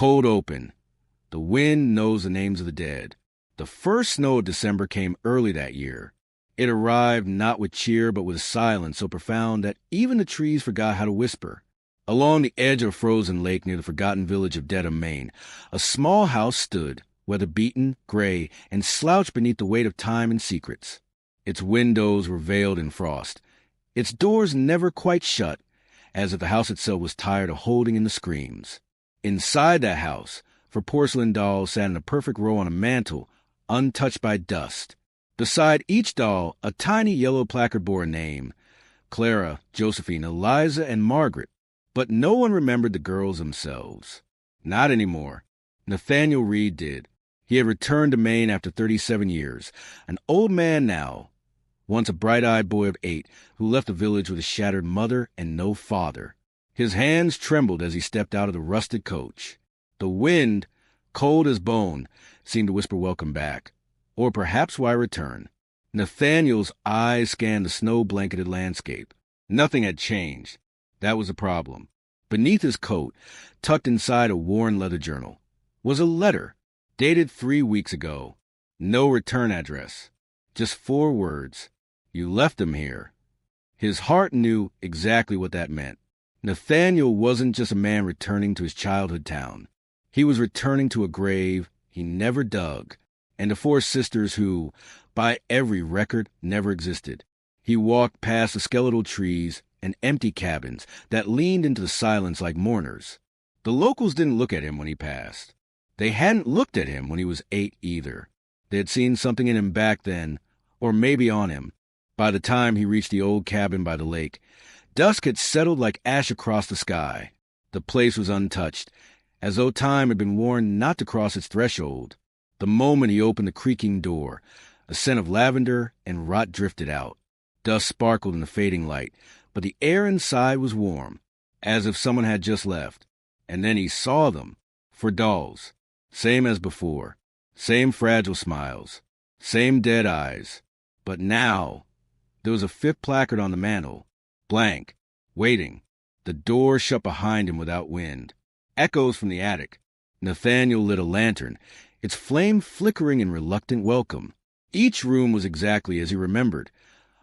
Cold open. The wind knows the names of the dead. The first snow of December came early that year. It arrived not with cheer but with silence so profound that even the trees forgot how to whisper. Along the edge of a frozen lake near the forgotten village of Dedham, Maine, a small house stood, weather-beaten, gray, and slouched beneath the weight of time and secrets. Its windows were veiled in frost, its doors never quite shut, as if the house itself was tired of holding in the screams. Inside that house, four porcelain dolls sat in a perfect row on a mantel, untouched by dust. Beside each doll, a tiny yellow placard bore a name: Clara, Josephine, Eliza, and Margaret. But no one remembered the girls themselves. Not anymore. Nathaniel Reed did. He had returned to Maine after 37 years, an old man now, once a bright-eyed boy of 8 who left the village with a shattered mother and no father. His hands trembled as he stepped out of the rusted coach. The wind, cold as bone, seemed to whisper welcome back, or perhaps why return. Nathaniel's eyes scanned the snow-blanketed landscape. Nothing had changed. That was the problem. Beneath his coat, tucked inside a worn leather journal, was a letter, dated 3 weeks ago. No return address. Just 4 words. You left them here. His heart knew exactly what that meant. Nathaniel wasn't just a man returning to his childhood town. He was returning to a grave he never dug, and to 4 sisters who, by every record, never existed. He walked past the skeletal trees and empty cabins that leaned into the silence like mourners. The locals didn't look at him when he passed. They hadn't looked at him when he was 8 either. They had seen something in him back then, or maybe on him. By the time he reached the old cabin by the lake, dusk had settled like ash across the sky. The place was untouched, as though time had been warned not to cross its threshold. The moment he opened the creaking door, a scent of lavender and rot drifted out. Dust sparkled in the fading light, but the air inside was warm, as if someone had just left. And then he saw them, 4 dolls, same as before, same fragile smiles, same dead eyes. But now, there was a 5th placard on the mantel, blank, waiting. The door shut behind him without wind. Echoes from the attic. Nathaniel lit a lantern, its flame flickering in reluctant welcome. Each room was exactly as he remembered,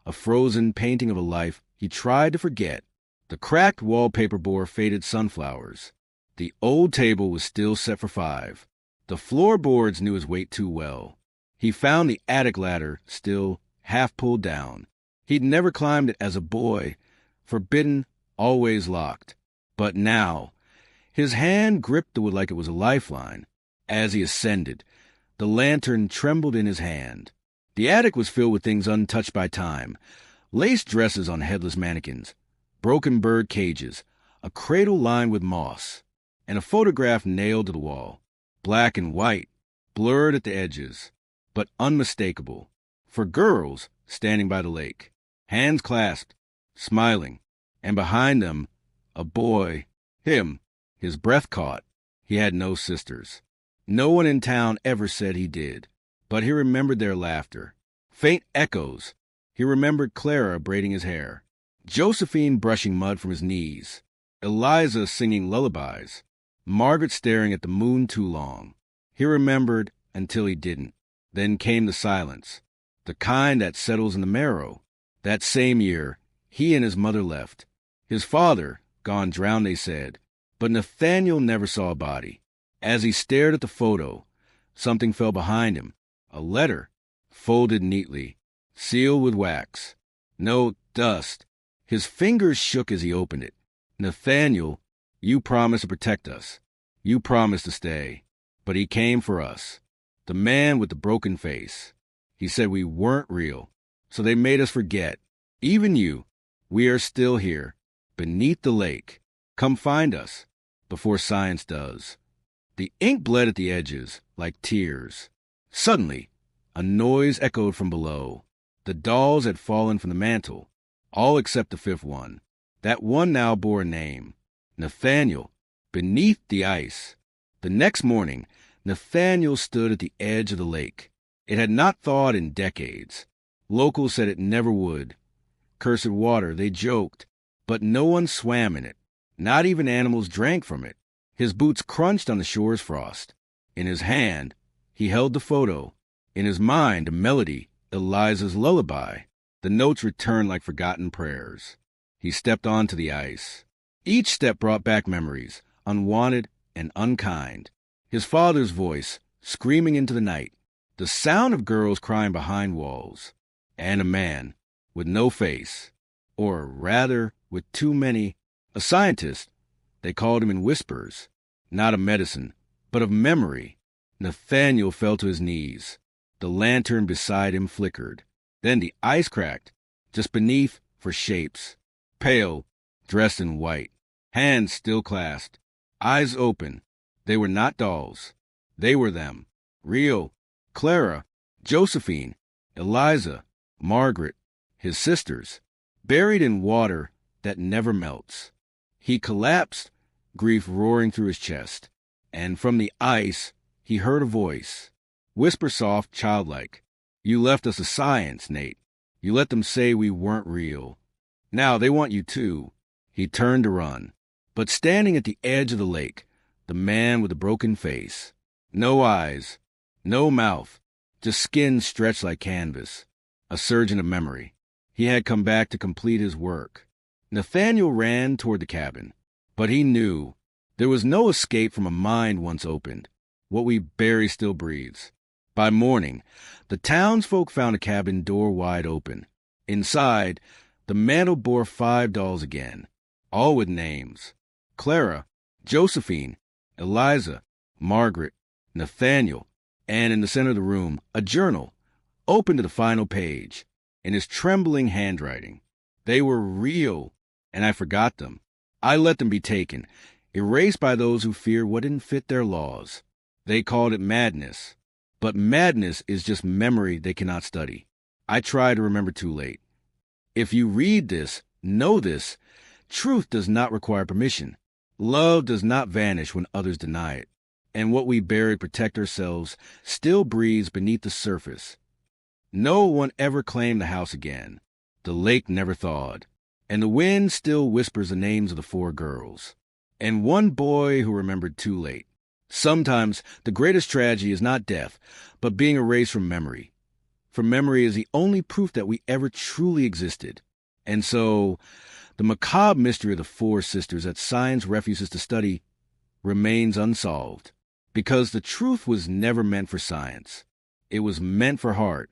a frozen painting of a life he tried to forget. The cracked wallpaper bore faded sunflowers. The old table was still set for 5. The floorboards knew his weight too well. He found the attic ladder still half pulled down. He'd never climbed it as a boy, forbidden, always locked. But now, his hand gripped the wood like it was a lifeline. As he ascended, the lantern trembled in his hand. The attic was filled with things untouched by time. Lace dresses on headless mannequins, broken bird cages, a cradle lined with moss, and a photograph nailed to the wall. Black and white, blurred at the edges, but unmistakable. For girls standing by the lake, hands clasped, smiling, and behind them, a boy, him, his breath caught. He had no sisters. No one in town ever said he did, but he remembered their laughter. Faint echoes. He remembered Clara braiding his hair, Josephine brushing mud from his knees, Eliza singing lullabies, Margaret staring at the moon too long. He remembered until he didn't. Then came the silence, the kind that settles in the marrow. That same year, he and his mother left. His father, gone drowned, they said, but Nathaniel never saw a body. As he stared at the photo, something fell behind him, a letter, folded neatly, sealed with wax. No, dust. His fingers shook as he opened it. Nathaniel, you promised to protect us. You promised to stay. But he came for us. The man with the broken face. He said we weren't real, so they made us forget. Even you. We are still here, beneath the lake. Come find us, before science does. The ink bled at the edges, like tears. Suddenly, a noise echoed from below. The dolls had fallen from the mantel, all except the 5th one. That one now bore a name, Nathaniel, beneath the ice. The next morning, Nathaniel stood at the edge of the lake. It had not thawed in decades. Locals said it never would. Cursed water, they joked, but no one swam in it. Not even animals drank from it. His boots crunched on the shore's frost. In his hand, he held the photo. In his mind, a melody, Eliza's lullaby. The notes returned like forgotten prayers. He stepped onto the ice. Each step brought back memories, unwanted and unkind. His father's voice, screaming into the night. The sound of girls crying behind walls. And a man, with no face, or rather, with too many. A scientist. They called him in whispers, not of medicine, but of memory. Nathaniel fell to his knees. The lantern beside him flickered. Then the ice cracked, just beneath for shapes. Pale, dressed in white, hands still clasped, eyes open. They were not dolls. They were them. Real. Clara, Josephine, Eliza, Margaret, his sisters, buried in water that never melts. He collapsed, grief roaring through his chest, and from the ice he heard a voice, whisper soft, childlike. You left us a science, Nate. You let them say we weren't real. Now they want you too. He turned to run, but standing at the edge of the lake, the man with the broken face. No eyes, no mouth, just skin stretched like canvas. A surgeon of memory. He had come back to complete his work. Nathaniel ran toward the cabin, but he knew there was no escape from a mind once opened. What we bury still breathes. By morning, the townsfolk found a cabin door wide open. Inside, the mantel bore 5 dolls again, all with names. Clara, Josephine, Eliza, Margaret, Nathaniel, and in the center of the room, a journal, open to the final page, in his trembling handwriting. They were real, and I forgot them. I let them be taken, erased by those who feared what didn't fit their laws. They called it madness. But madness is just memory they cannot study. I try to remember too late. If you read this, know this, truth does not require permission. Love does not vanish when others deny it. And what we bury to protect ourselves still breathes beneath the surface. No one ever claimed the house again. The lake never thawed. And the wind still whispers the names of the 4 girls. And one boy who remembered too late. Sometimes the greatest tragedy is not death, but being erased from memory. For memory is the only proof that we ever truly existed. And so, the macabre mystery of the 4 sisters that science refuses to study remains unsolved. Because the truth was never meant for science. It was meant for heart.